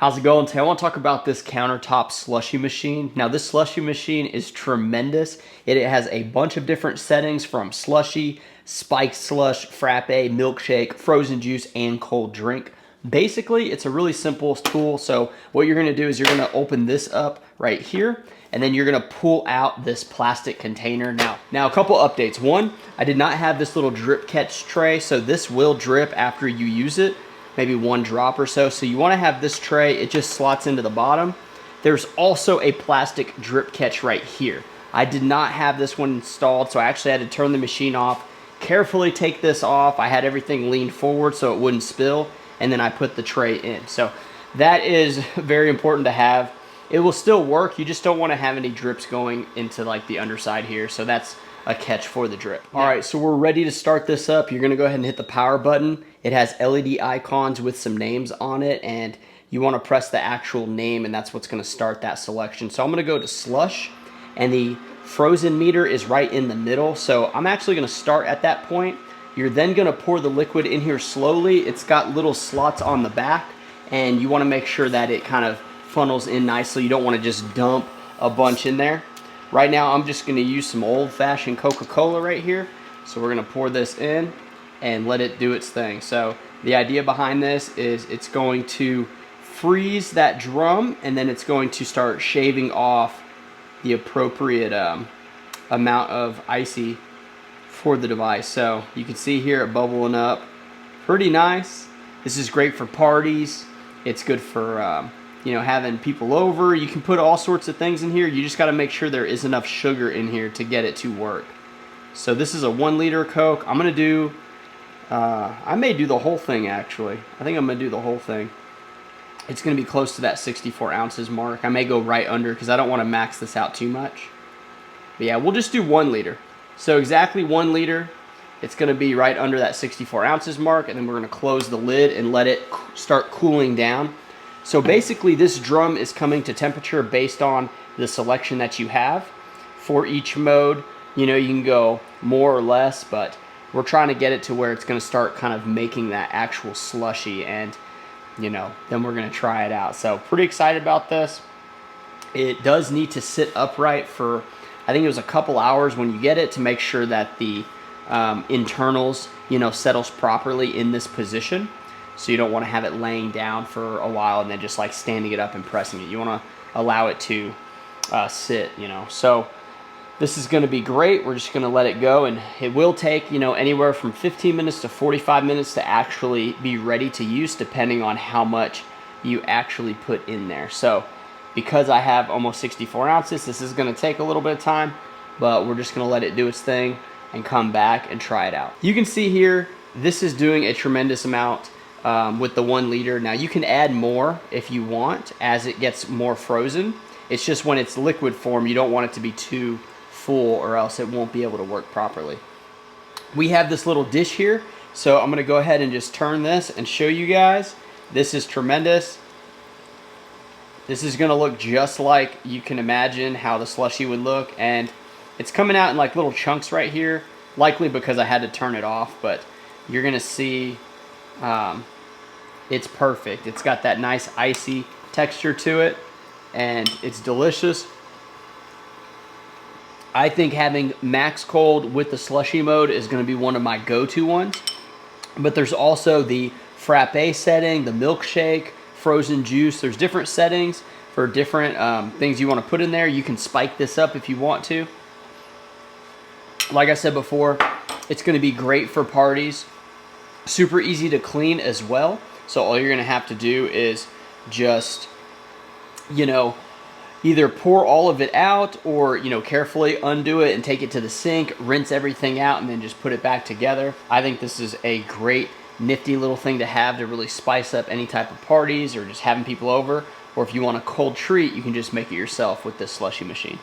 How's it going? Today I want to talk about this countertop slushy machine. Now this slushy machine is tremendous. It has a bunch of different settings from slushy, spiked slush, frappe, milkshake, frozen juice, and cold drink. Basically, it's a really simple tool. So what you're gonna do is you're gonna open this up right here, and then you're gonna pull out this plastic container. Now a couple updates. One, I did not have this little drip catch tray, so this will drip after you use it. Maybe one drop or so. So you want to have this tray, it just slots into the bottom. There's also a plastic drip catch right here. I did not have this one installed, so I actually had to turn the machine off, carefully take this off. I had everything leaned forward so it wouldn't spill, and then I put the tray in. So that is very important to have. It will still work, you just don't want to have any drips going into like the underside here. So that's a catch for the drip. All right, so we're ready to start this up. You're gonna go ahead and hit the power button. It has LED icons with some names on it, and you wanna press the actual name, and that's what's gonna start that selection. So I'm gonna go to slush, and the frozen meter is right in the middle. So I'm actually gonna start at that point. You're then gonna pour the liquid in here slowly. It's got little slots on the back, and you wanna make sure that it kind of funnels in nicely. You don't wanna just dump a bunch in there. Right now, I'm just gonna use some old-fashioned Coca-Cola right here. So we're gonna pour this in and let it do its thing. So the idea behind this is it's going to freeze that drum, and then it's going to start shaving off the appropriate amount of icy for the device. So you can see here it bubbling up. Pretty nice. This is great for parties. It's good for you know, having people over. You can put all sorts of things in here. You just got to make sure there is enough sugar in here to get it to work. So this is a 1 liter Coke. I'm gonna do I may do the whole thing actually. I think I'm gonna do the whole thing. It's gonna be close to that 64 ounces mark. I may go right under because I don't want to max this out too much. But yeah, we'll just do 1 liter. So exactly 1 liter. It's gonna be right under that 64 ounces mark, and then we're gonna close the lid and let it start cooling down. So basically this drum is coming to temperature based on the selection that you have. For each mode, you know, you can go more or less, but we're trying to get it to where it's going to start kind of making that actual slushy, and you know, then we're going to try it out. So pretty excited about this. It does need to sit upright for, I think it was a couple hours when you get it, to make sure that the internals, you know, settles properly in this position. So you don't want to have it laying down for a while and then just like standing it up and pressing it. You want to allow it to sit, you know. So this is going to be great. We're just going to let it go, and it will take, you know, anywhere from 15 minutes to 45 minutes to actually be ready to use, depending on how much you actually put in there. So because I have almost 64 ounces, this is going to take a little bit of time, but we're just going to let it do its thing and come back and try it out. You can see here, this is doing a tremendous amount with the 1 liter. Now you can add more if you want as it gets more frozen. It's just when it's liquid form, you don't want it to be too full or else it won't be able to work properly. We have this little dish here, so I'm gonna go ahead and just turn this and show you guys. This is tremendous. This is gonna look just like you can imagine how the slushy would look, and it's coming out in like little chunks right here, likely because I had to turn it off, but you're gonna see it's perfect. It's got that nice icy texture to it, and it's delicious. I think having max cold with the slushy mode is going to be one of my go-to ones. But there's also the frappe setting, the milkshake, frozen juice. There's different settings for different things you want to put in there. You can spike this up if you want to. Like I said before, it's going to be great for parties. Super easy to clean as well. So all you're going to have to do is just, you know, either pour all of it out, or, you know, carefully undo it and take it to the sink, rinse everything out, and then just put it back together. I think this is a great, nifty little thing to have to really spice up any type of parties or just having people over. Or if you want a cold treat, you can just make it yourself with this slushy machine.